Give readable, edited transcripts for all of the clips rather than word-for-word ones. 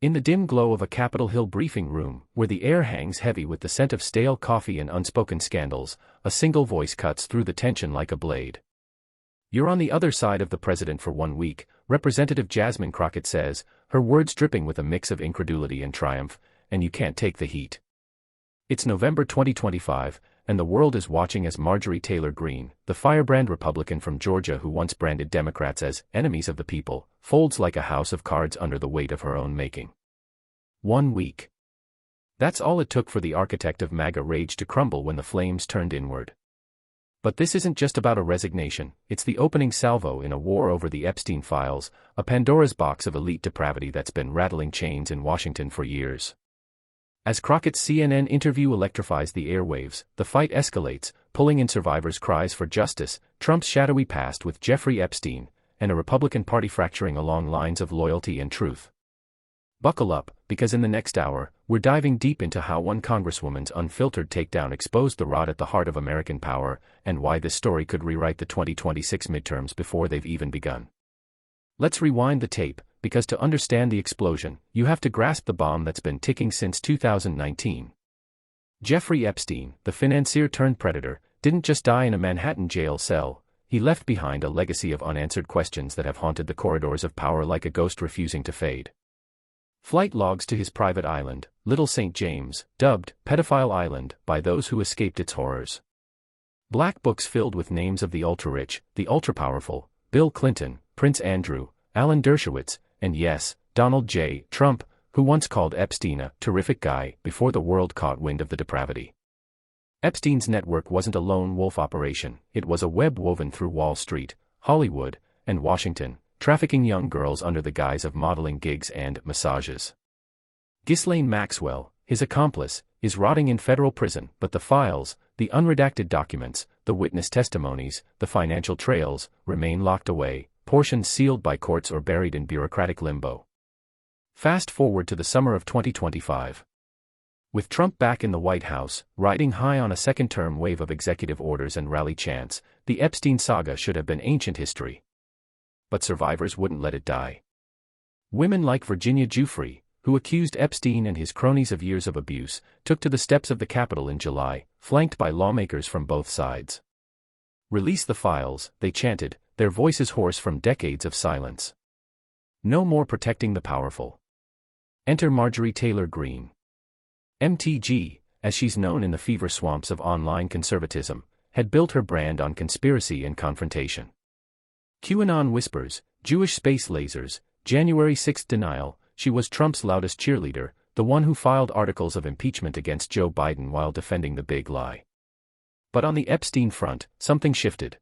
In the dim glow of a Capitol Hill briefing room, where the air hangs heavy with the scent of stale coffee and unspoken scandals, a single voice cuts through the tension like a blade. "You're on the other side of the president for 1 week," Representative Jasmine Crockett says, her words dripping with a mix of incredulity and triumph, "and you can't take the heat." It's November 2025, and the world is watching as Marjorie Taylor Greene, the firebrand Republican from Georgia who once branded Democrats as enemies of the people, folds like a house of cards under the weight of her own making. 1 week. That's all it took for the architect of MAGA rage to crumble when the flames turned inward. But this isn't just about a resignation, it's the opening salvo in a war over the Epstein files, a Pandora's box of elite depravity that's been rattling chains in Washington for years. As Crockett's CNN interview electrifies the airwaves, the fight escalates, pulling in survivors' cries for justice, Trump's shadowy past with Jeffrey Epstein, and a Republican Party fracturing along lines of loyalty and truth. Buckle up, because in the next hour, we're diving deep into how one Congresswoman's unfiltered takedown exposed the rot at the heart of American power, and why this story could rewrite the 2026 midterms before they've even begun. Let's rewind the tape, because to understand the explosion, you have to grasp the bomb that's been ticking since 2019. Jeffrey Epstein, the financier-turned-predator, didn't just die in a Manhattan jail cell, he left behind a legacy of unanswered questions that have haunted the corridors of power like a ghost refusing to fade. Flight logs to his private island, Little St. James, dubbed Pedophile Island by those who escaped its horrors. Black books filled with names of the ultra-rich, the ultra-powerful, Bill Clinton, Prince Andrew, Alan Dershowitz, and yes, Donald J. Trump, who once called Epstein a terrific guy before the world caught wind of the depravity. Epstein's network wasn't a lone wolf operation, it was a web woven through Wall Street, Hollywood, and Washington, trafficking young girls under the guise of modeling gigs and massages. Ghislaine Maxwell, his accomplice, is rotting in federal prison, but the files, the unredacted documents, the witness testimonies, the financial trails, remain locked away, portions sealed by courts or buried in bureaucratic limbo. Fast forward to the summer of 2025. With Trump back in the White House, riding high on a second-term wave of executive orders and rally chants, the Epstein saga should have been ancient history. But survivors wouldn't let it die. Women like Virginia Giuffre, who accused Epstein and his cronies of years of abuse, took to the steps of the Capitol in July, flanked by lawmakers from both sides. "Release the files," they chanted, their voices hoarse from decades of silence. No more protecting the powerful. Enter Marjorie Taylor Greene. MTG, as she's known in the fever swamps of online conservatism, had built her brand on conspiracy and confrontation. QAnon whispers, Jewish space lasers, January 6 denial, she was Trump's loudest cheerleader, the one who filed articles of impeachment against Joe Biden while defending the big lie. But on the Epstein front, something shifted.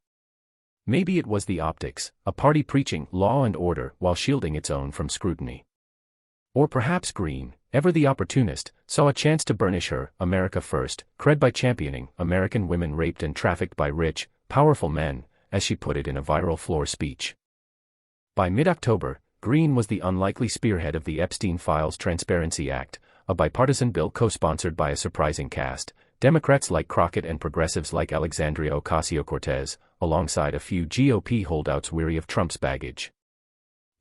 Maybe it was the optics, a party preaching law and order while shielding its own from scrutiny. Or perhaps Greene, ever the opportunist, saw a chance to burnish her America First cred by championing American women raped and trafficked by rich, powerful men, as she put it in a viral floor speech. By mid-October, Greene was the unlikely spearhead of the Epstein Files Transparency Act, a bipartisan bill co-sponsored by a surprising cast, Democrats like Crockett and progressives like Alexandria Ocasio-Cortez, alongside a few GOP holdouts weary of Trump's baggage.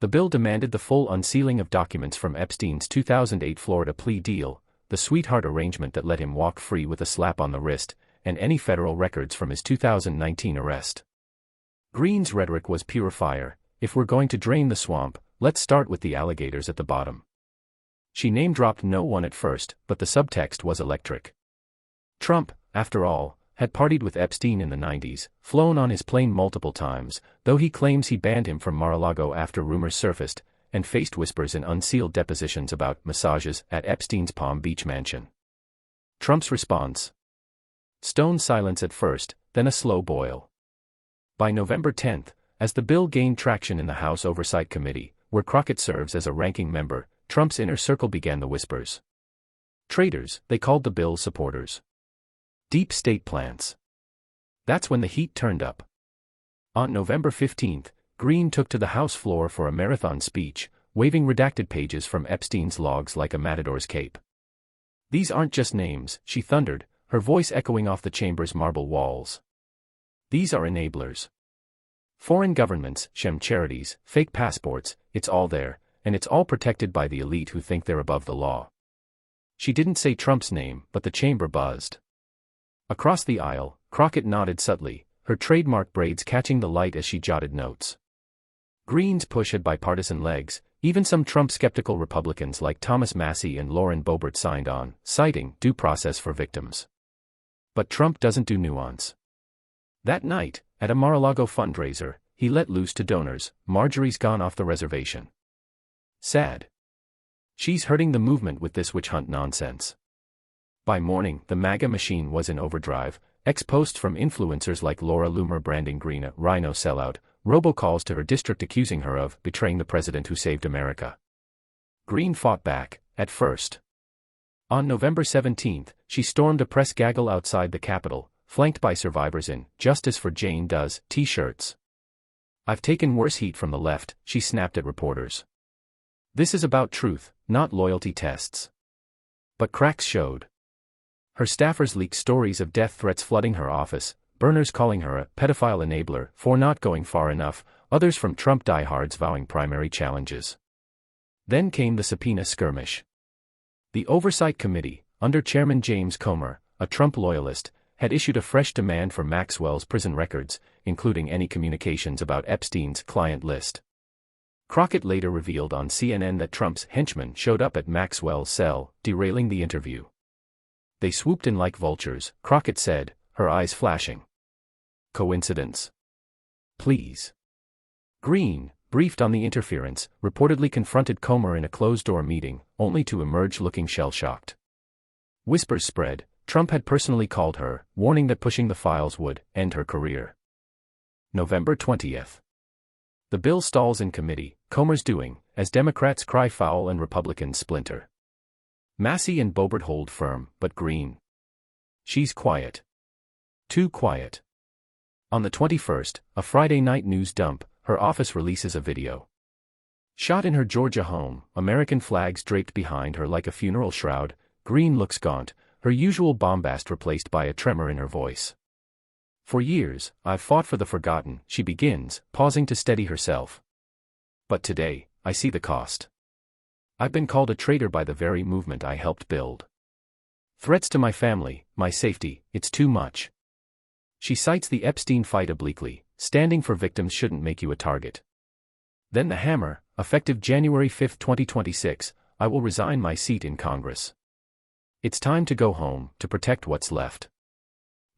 The bill demanded the full unsealing of documents from Epstein's 2008 Florida plea deal, the sweetheart arrangement that let him walk free with a slap on the wrist, and any federal records from his 2019 arrest. Greene's rhetoric was pure fire. "If we're going to drain the swamp, let's start with the alligators at the bottom." She name-dropped no one at first, but the subtext was electric. Trump, after all, had partied with Epstein in the 90s, flown on his plane multiple times, though he claims he banned him from Mar-a-Lago after rumors surfaced, and faced whispers in unsealed depositions about massages at Epstein's Palm Beach mansion. Trump's response? Stone silence at first, then a slow boil. By November 10, as the bill gained traction in the House Oversight Committee, where Crockett serves as a ranking member, Trump's inner circle began the whispers. Traitors, they called the bill's supporters. Deep state plants. That's when the heat turned up. On November 15, Greene took to the House floor for a marathon speech, waving redacted pages from Epstein's logs like a matador's cape. "These aren't just names," she thundered, her voice echoing off the chamber's marble walls. "These are enablers. Foreign governments, sham charities, fake passports, it's all there, and it's all protected by the elite who think they're above the law. She didn't say Trump's name, but the chamber buzzed. Across the aisle, Crockett nodded subtly, her trademark braids catching the light as she jotted notes. Green's push had bipartisan legs. Even some Trump-skeptical Republicans like Thomas Massie and Lauren Boebert signed on, citing due process for victims. But Trump doesn't do nuance. That night, at a Mar-a-Lago fundraiser, he let loose to donors, "Marjorie's gone off the reservation. Sad. She's hurting the movement with this witch hunt nonsense." By morning, the MAGA machine was in overdrive, ex-posts from influencers like Laura Loomer branding Green a rhino sellout, robocalls to her district accusing her of betraying the president who saved America. Green fought back, at first. On November 17, she stormed a press gaggle outside the Capitol, flanked by survivors in "Justice for Jane Does" t-shirts. "I've taken worse heat from the left," she snapped at reporters. "This is about truth, not loyalty tests." But cracks showed. Her staffers leaked stories of death threats flooding her office, burners calling her a pedophile enabler for not going far enough, others from Trump diehards vowing primary challenges. Then came the subpoena skirmish. The Oversight Committee, under Chairman James Comer, a Trump loyalist, had issued a fresh demand for Maxwell's prison records, including any communications about Epstein's client list. Crockett later revealed on CNN that Trump's henchmen showed up at Maxwell's cell, derailing the interview. "They swooped in like vultures," Crockett said, her eyes flashing. Coincidence? Please. Green, briefed on the interference, reportedly confronted Comer in a closed-door meeting, only to emerge looking shell-shocked. Whispers spread. Trump had personally called her, warning that pushing the files would end her career. November 20th. The bill stalls in committee, Comer's doing, as Democrats cry foul and Republicans splinter. Massie and Boebert hold firm, but Green. She's quiet. Too quiet. On the 21st, a Friday night news dump, her office releases a video. Shot in her Georgia home, American flags draped behind her like a funeral shroud, Green looks gaunt, her usual bombast replaced by a tremor in her voice. "For years, I've fought for the forgotten," she begins, pausing to steady herself. "But today, I see the cost. I've been called a traitor by the very movement I helped build. Threats to my family, my safety, it's too much." She cites the Epstein fight obliquely, standing for victims shouldn't make you a target. Then the hammer, effective January 5, 2026, "I will resign my seat in Congress. It's time to go home, to protect what's left."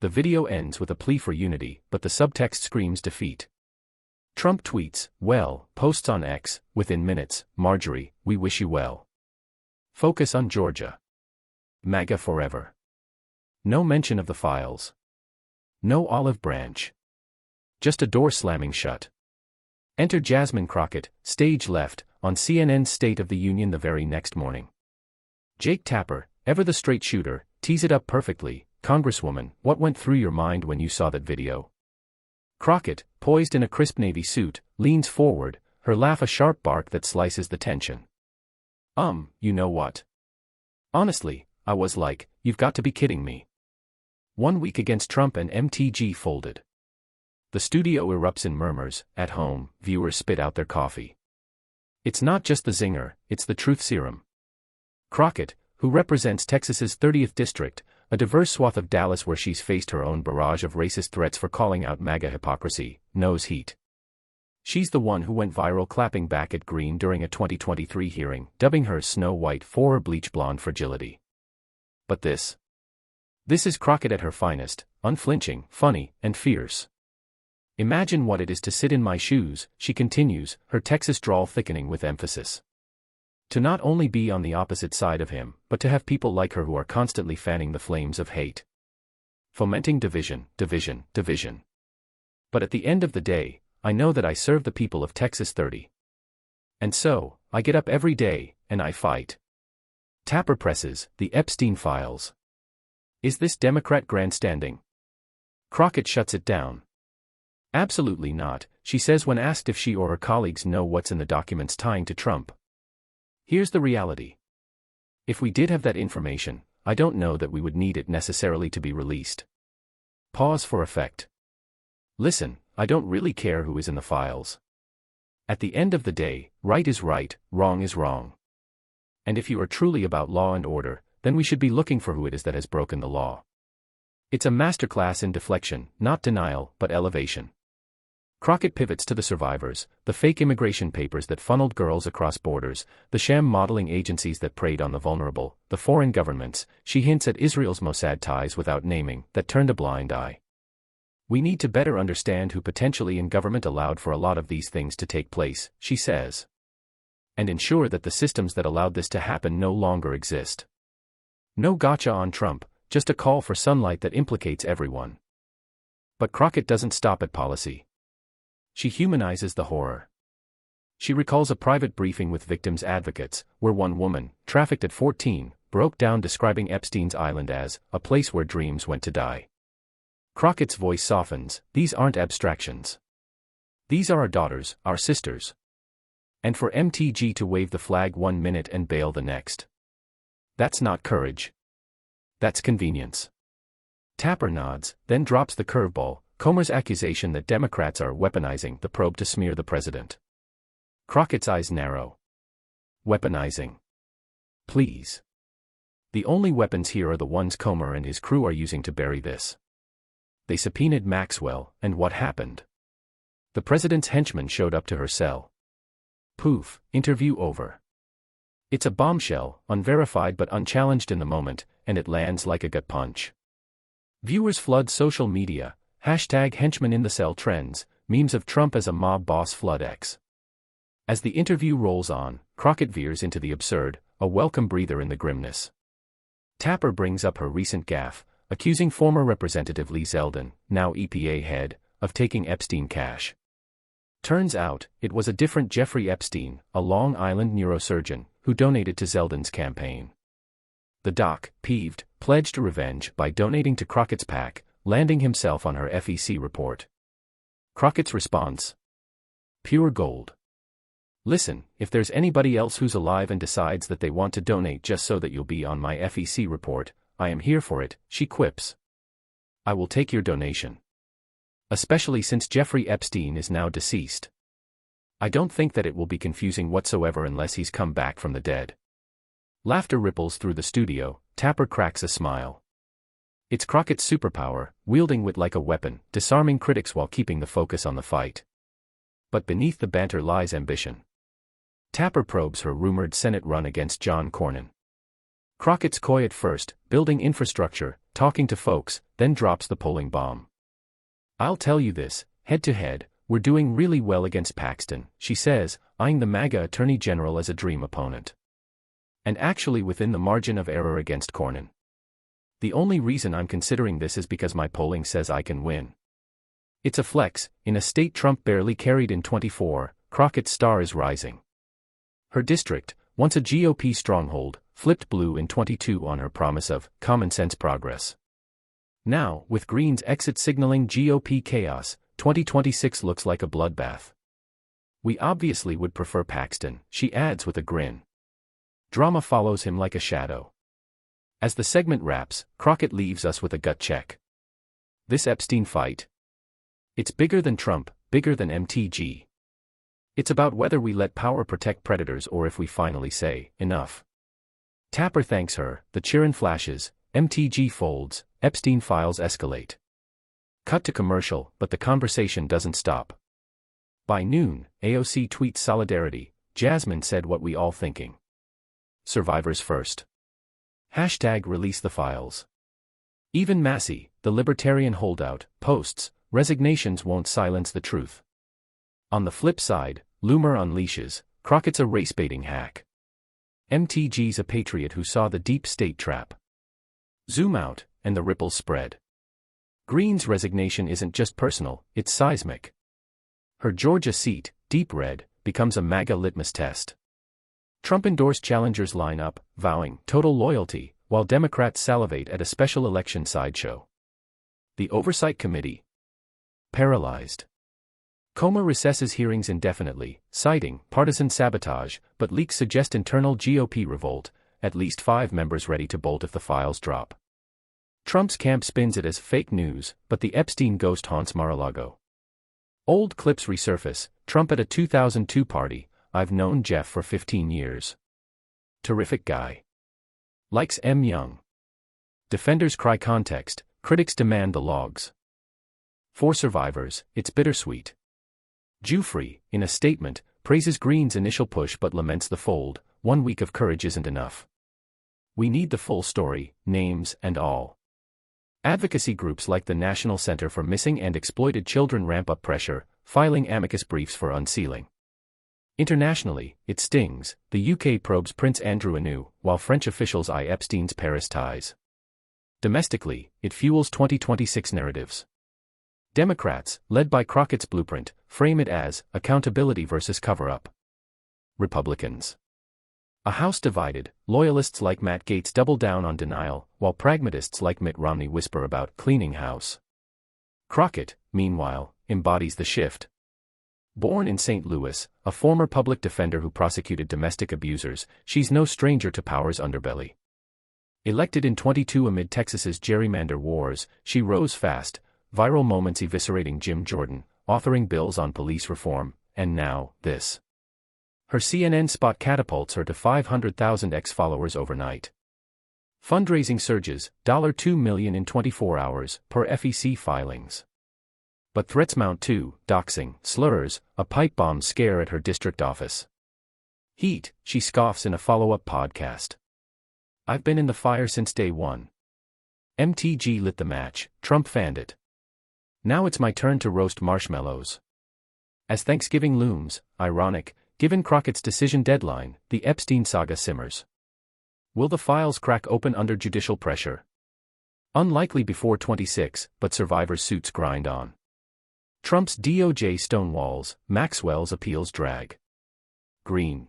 The video ends with a plea for unity, but the subtext screams defeat. Trump tweets, "Well," posts on X, within minutes, "Marjorie, we wish you well. Focus on Georgia. MAGA forever." No mention of the files. No olive branch. Just a door slamming shut. Enter Jasmine Crockett, stage left, on CNN's State of the Union the very next morning. Jake Tapper, ever the straight shooter, tees it up perfectly. "Congresswoman, what went through your mind when you saw that video?" Crockett, poised in a crisp navy suit, leans forward, her laugh a sharp bark that slices the tension. You know what? Honestly, I was like, you've got to be kidding me." 1 week against Trump and MTG folded. The studio erupts in murmurs. At home, viewers spit out their coffee. It's not just the zinger, it's the truth serum. Crockett, who represents Texas's 30th district, a diverse swath of Dallas where she's faced her own barrage of racist threats for calling out MAGA hypocrisy, knows heat. She's the one who went viral clapping back at Green during a 2023 hearing, dubbing her Snow White for her bleach blonde fragility. But this is Crockett at her finest, unflinching, funny, and fierce. "Imagine what it is to sit in my shoes," she continues, her Texas drawl thickening with emphasis. To not only be on the opposite side of him, but to have people like her who are constantly fanning the flames of hate. Fomenting division, division, division. But at the end of the day, I know that I serve the people of Texas 30. And so, I get up every day, and I fight. Tapper presses, the Epstein files. Is this Democrat grandstanding? Crockett shuts it down. Absolutely not, she says when asked if she or her colleagues know what's in the documents tying to Trump. Here's the reality. If we did have that information, I don't know that we would need it necessarily to be released. Pause for effect. Listen, I don't really care who is in the files. At the end of the day, right is right, wrong is wrong. And if you are truly about law and order, then we should be looking for who it is that has broken the law. It's a masterclass in deflection, not denial, but elevation. Crockett pivots to the survivors, the fake immigration papers that funneled girls across borders, the sham modeling agencies that preyed on the vulnerable, the foreign governments. She hints at Israel's Mossad ties without naming, that turned a blind eye. We need to better understand who potentially in government allowed for a lot of these things to take place, she says. And ensure that the systems that allowed this to happen no longer exist. No gotcha on Trump, just a call for sunlight that implicates everyone. But Crockett doesn't stop at policy. She humanizes the horror. She recalls a private briefing with victims' advocates, where one woman, trafficked at 14, broke down describing Epstein's island as a place where dreams went to die. Crockett's voice softens. These aren't abstractions. These are our daughters, our sisters. And for MTG to wave the flag 1 minute and bail the next. That's not courage. That's convenience. Tapper nods, then drops the curveball, Comer's accusation that Democrats are weaponizing the probe to smear the president. Crockett's eyes narrow. Weaponizing. Please. The only weapons here are the ones Comer and his crew are using to bury this. They subpoenaed Maxwell, and what happened? The president's henchman showed up to her cell. Poof, interview over. It's a bombshell, unverified but unchallenged in the moment, and it lands like a gut punch. Viewers flood social media, #henchman in the cell trends, memes of Trump as a mob boss flood X. As the interview rolls on, Crockett veers into the absurd, a welcome breather in the grimness. Tapper brings up her recent gaffe, accusing former Representative Lee Zeldin, now EPA head, of taking Epstein cash. Turns out, it was a different Jeffrey Epstein, a Long Island neurosurgeon, who donated to Zeldin's campaign. The doc, peeved, pledged revenge by donating to Crockett's PAC, landing himself on her FEC report. Crockett's response? Pure gold. Listen, if there's anybody else who's alive and decides that they want to donate just so that you'll be on my FEC report, I am here for it, she quips. I will take your donation. Especially since Jeffrey Epstein is now deceased. I don't think that it will be confusing whatsoever unless he's come back from the dead. Laughter ripples through the studio. Tapper cracks a smile. It's Crockett's superpower, wielding wit like a weapon, disarming critics while keeping the focus on the fight. But beneath the banter lies ambition. Tapper probes her rumored Senate run against John Cornyn. Crockett's coy at first, building infrastructure, talking to folks, then drops the polling bomb. I'll tell you this, head-to-head, we're doing really well against Paxton, she says, eyeing the MAGA Attorney General as a dream opponent. And actually within the margin of error against Cornyn. The only reason I'm considering this is because my polling says I can win. It's a flex, in a state Trump barely carried in 24, Crockett's star is rising. Her district, once a GOP stronghold, flipped blue in 22 on her promise of common-sense progress. Now, with Green's exit signaling GOP chaos, 2026 looks like a bloodbath. We obviously would prefer Paxton, she adds with a grin. Drama follows him like a shadow. As the segment wraps, Crockett leaves us with a gut check. This Epstein fight? It's bigger than Trump, bigger than MTG. It's about whether we let power protect predators or if we finally say, enough. Tapper thanks her, the cheerin' flashes, MTG folds, Epstein files escalate. Cut to commercial, but the conversation doesn't stop. By noon, AOC tweets solidarity, Jasmine said what we all thinking. Survivors first. #release the files. Even Massey, the libertarian holdout, posts, resignations won't silence the truth. On the flip side, Loomer unleashes, Crockett's a race-baiting hack. MTG's a patriot who saw the deep state trap. Zoom out, and the ripples spread. Green's resignation isn't just personal, it's seismic. Her Georgia seat, deep red, becomes a MAGA litmus test. Trump-endorsed challengers line up, vowing total loyalty, while Democrats salivate at a special election sideshow. The Oversight Committee. Paralyzed. Comer recesses hearings indefinitely, citing partisan sabotage, but leaks suggest internal GOP revolt, at least 5 members ready to bolt if the files drop. Trump's camp spins it as fake news, but the Epstein ghost haunts Mar-a-Lago. Old clips resurface. Trump at a 2002 party. I've known Jeff for 15 years. Terrific guy. Likes M. Young. Defenders cry context, critics demand the logs. For survivors, it's bittersweet. Giuffre, in a statement, praises Green's initial push but laments the fold. 1 week of courage isn't enough. We need the full story, names and all. Advocacy groups like the National Center for Missing and Exploited Children ramp up pressure, filing amicus briefs for unsealing. Internationally, it stings. The UK probes Prince Andrew anew, while French officials eye Epstein's Paris ties. Domestically, it fuels 2026 narratives. Democrats, led by Crockett's blueprint, frame it as accountability versus cover-up. Republicans. A house divided, loyalists like Matt Gaetz double down on denial, while pragmatists like Mitt Romney whisper about cleaning house. Crockett, meanwhile, embodies the shift. Born in St. Louis, a former public defender who prosecuted domestic abusers, she's no stranger to power's underbelly. Elected in 22 amid Texas's gerrymander wars, she rose fast, viral moments eviscerating Jim Jordan, authoring bills on police reform, and now, this. Her CNN spot catapults her to 500,000 ex-followers overnight. Fundraising surges, $2 million in 24 hours, per FEC filings. But threats mount too: doxing, slurs, a pipe bomb scare at her district office. Heat, she scoffs in a follow-up podcast. I've been in the fire since day one. MTG lit the match, Trump fanned it. Now it's my turn to roast marshmallows. As Thanksgiving looms, ironic, given Crockett's decision deadline, the Epstein saga simmers. Will the files crack open under judicial pressure? Unlikely before 26, but survivors' suits grind on. Trump's DOJ stonewalls, Maxwell's appeals drag. Green.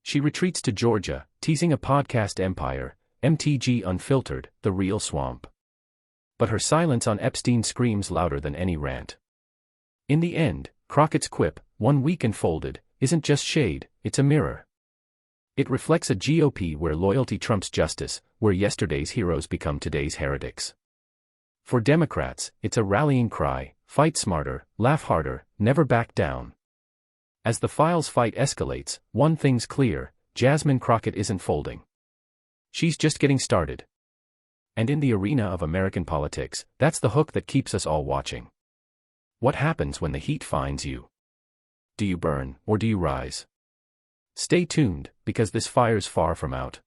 She retreats to Georgia, teasing a podcast empire, MTG Unfiltered, the real swamp. But her silence on Epstein screams louder than any rant. In the end, Crockett's quip, 1 week enfolded, isn't just shade, it's a mirror. It reflects a GOP where loyalty trumps justice, where yesterday's heroes become today's heretics. For Democrats, it's a rallying cry: fight smarter, laugh harder, never back down. As the files fight escalates, one thing's clear: Jasmine Crockett isn't folding. She's just getting started. And in the arena of American politics, that's the hook that keeps us all watching. What happens when the heat finds you? Do you burn, or do you rise? Stay tuned, because this fire's far from out.